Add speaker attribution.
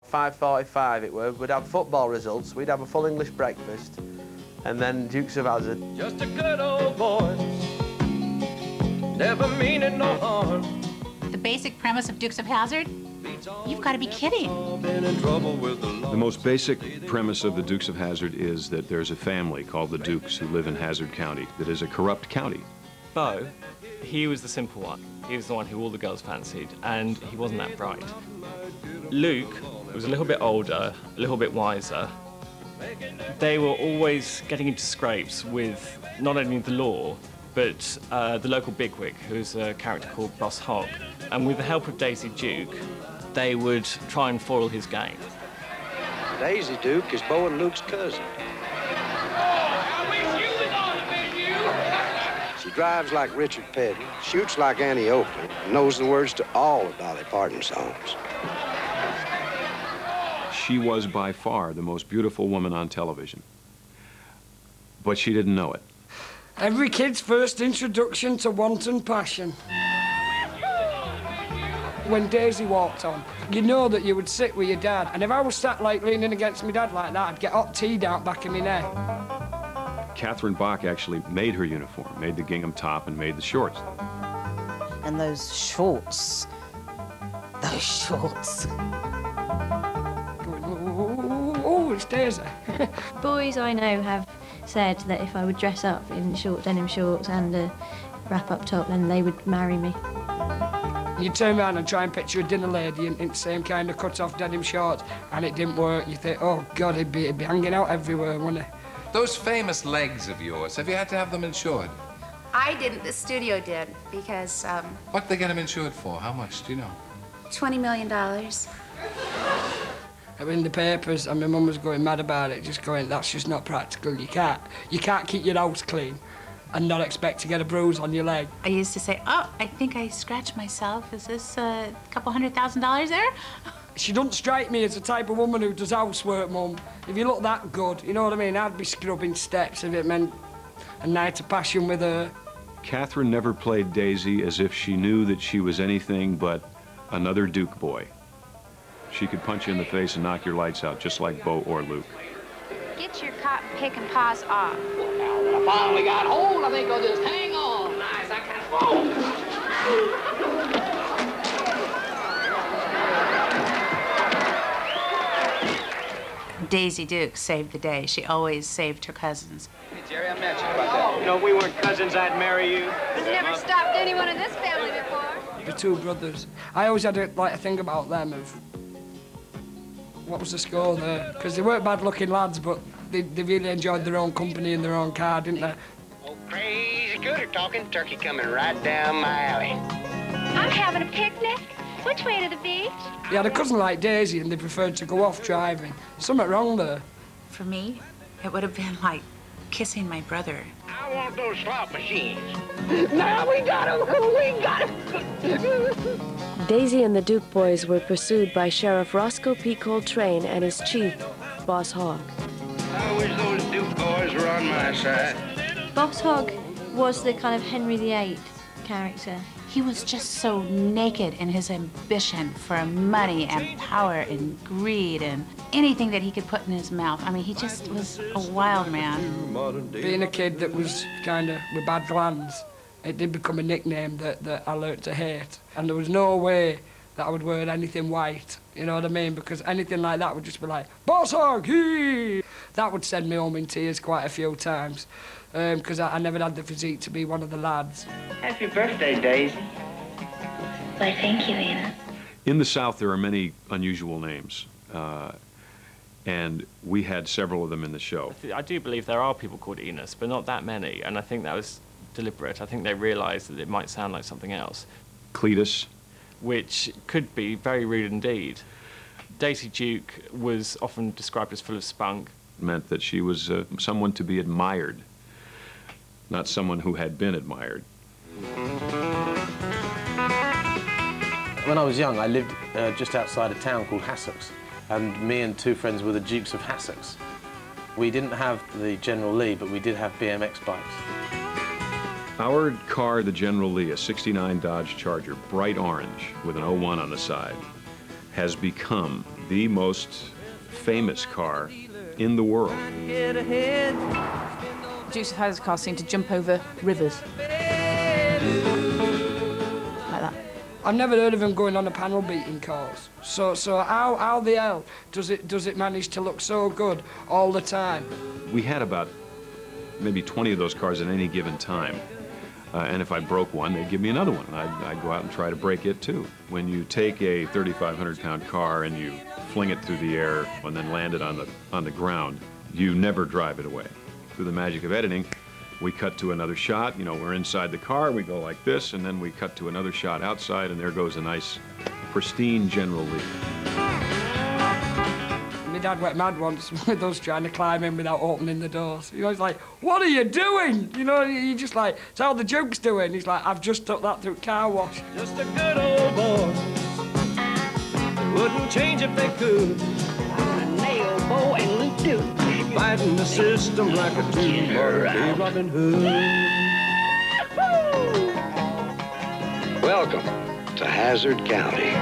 Speaker 1: 5:45 it were. We'd have football results, we'd have a full English breakfast, and then Dukes of Hazzard.
Speaker 2: Just a good old boy, never meaning no harm.
Speaker 3: The basic premise of Dukes of Hazzard? You've got to be kidding.
Speaker 4: The most basic premise of the Dukes of Hazzard is that there's a family called the Dukes who live in Hazzard County that is a corrupt county.
Speaker 5: Bo, he was the simple one. He was the one who all the girls fancied, and he wasn't that bright. Luke was a little bit older, a little bit wiser. They were always getting into scrapes with not only the law, but the local bigwig, who's a character called Boss Hogg. And with the help of Daisy Duke, they would try and foil his game.
Speaker 6: Daisy Duke is Bo and Luke's cousin. She drives like Richard Petty, shoots like Annie Oakley, and knows the words to all of Dolly Parton's songs.
Speaker 4: She was by far the most beautiful woman on television, but she didn't know it.
Speaker 7: Every kid's first introduction to wanton passion. When Daisy walked on, you know that you would sit with your dad, and if I was sat like leaning against my dad like that, I'd get hot tea down back of my neck.
Speaker 4: Catherine Bach actually made her uniform, made the gingham top and made the shorts.
Speaker 8: And those shorts. Those shorts.
Speaker 7: Oh, it's Daisy.
Speaker 9: Boys I know have said that if I would dress up in denim shorts and a wrap-up top, then they would marry me.
Speaker 7: You turn around and try and picture a dinner lady in the same kind of cut-off denim shorts, and it didn't work. You think, oh, God, he'd be hanging out everywhere, wouldn't he?
Speaker 10: Those famous legs of yours, have you had to have them insured?
Speaker 3: I didn't, the studio did, because,
Speaker 10: What did they get them insured for? How much, do you know?
Speaker 3: $20 million.
Speaker 7: In the papers, and my mum was going mad about it, just going, that's just not practical. You can't keep your house clean and not expect to get a bruise on your leg.
Speaker 3: I used to say, oh, I think I scratched myself. Is this a couple $100,000 there?
Speaker 7: She doesn't strike me as the type of woman who does housework, Mum. If you look that good, you know what I mean? I'd be scrubbing steps if it meant a night of passion with her.
Speaker 4: Catherine never played Daisy as if she knew that she was anything but another Duke boy. She could punch you in the face and knock your lights out just like Bo or Luke.
Speaker 3: Get your cotton picking paws off.
Speaker 11: I finally got hold. I think I'll just hang on. Nice, I can't. Whoa!
Speaker 3: Daisy Duke saved the day. She always saved her cousins.
Speaker 11: Hey, Jerry, I met you about that.
Speaker 6: You know, if we weren't cousins, I'd marry you.
Speaker 12: He's never stopped anyone in this family before.
Speaker 7: The two brothers. I always had a thing about them of what was the score there? Because they weren't bad-looking lads, but they really enjoyed their own company and their own car, didn't they?
Speaker 6: Oh, crazy good at talking turkey coming right down my alley.
Speaker 12: I'm having a picnic. Which way to the beach?
Speaker 7: He had a cousin like Daisy, and they preferred to go off driving. Something wrong there.
Speaker 3: For me, it would have been like kissing my brother.
Speaker 6: I want those slot machines.
Speaker 11: Now we got him! We got him!
Speaker 13: Daisy and the Duke boys were pursued by Sheriff Roscoe P. Coltrane and his chief, Boss Hogg.
Speaker 6: I wish those Duke boys were on my side.
Speaker 9: Boss Hogg was the kind of Henry VIII character.
Speaker 3: He was just so naked in his ambition for money and power and greed and anything that he could put in his mouth. I mean, he just was a wild man.
Speaker 7: Being a kid that was kind of with bad glands, it did become a nickname that I learnt to hate. And there was no way that I would wear anything white, you know what I mean? Because anything like that would just be like, Boss Hogg, hee! That would send me home in tears quite a few times. Because I never had the physique to be one of the lads.
Speaker 6: Happy birthday, Daisy.
Speaker 12: Why, thank you, Ina.
Speaker 4: In the South, there are many unusual names, and we had several of them in the show.
Speaker 5: I do believe there are people called Enos, but not that many, and I think that was deliberate. I think they realised that it might sound like something else.
Speaker 4: Cletus.
Speaker 5: Which could be very rude indeed. Daisy Duke was often described as full of spunk.
Speaker 4: It meant that she was someone to be admired, not someone who had been admired.
Speaker 14: When I was young, I lived just outside a town called Hassocks, and me and two friends were the Dukes of Hazzard. We didn't have the General Lee, but we did have BMX bikes.
Speaker 4: Our car, the General Lee, a '69 Dodge Charger, bright orange with an 01 on the side, has become the most famous car in the world.
Speaker 3: Dukes of Hazzard cars seem to jump over rivers. Like that.
Speaker 7: I've never heard of him going on a panel beating course. So how the hell does it manage to look so good all the time?
Speaker 4: We had about maybe 20 of those cars at any given time. And if I broke one, they'd give me another one. I'd go out and try to break it too. When you take a 3,500-pound car and you fling it through the air and then land it on the ground, you never drive it away. Through the magic of editing, we cut to another shot. You know, we're inside the car, we go like this, and then we cut to another shot outside, and there goes a nice, pristine General Lee.
Speaker 7: My dad went mad once with us trying to climb in without opening the doors. You know, he's like, what are you doing? You know, you just like, so how the Duke's doing? He's like, I've just took that through car wash.
Speaker 2: Just a good old boy. They wouldn't change if they could.
Speaker 11: Nail bow and Luke Duke.
Speaker 2: Fighting the system like a two-bar Robin Hood.
Speaker 6: Welcome to Hazzard County.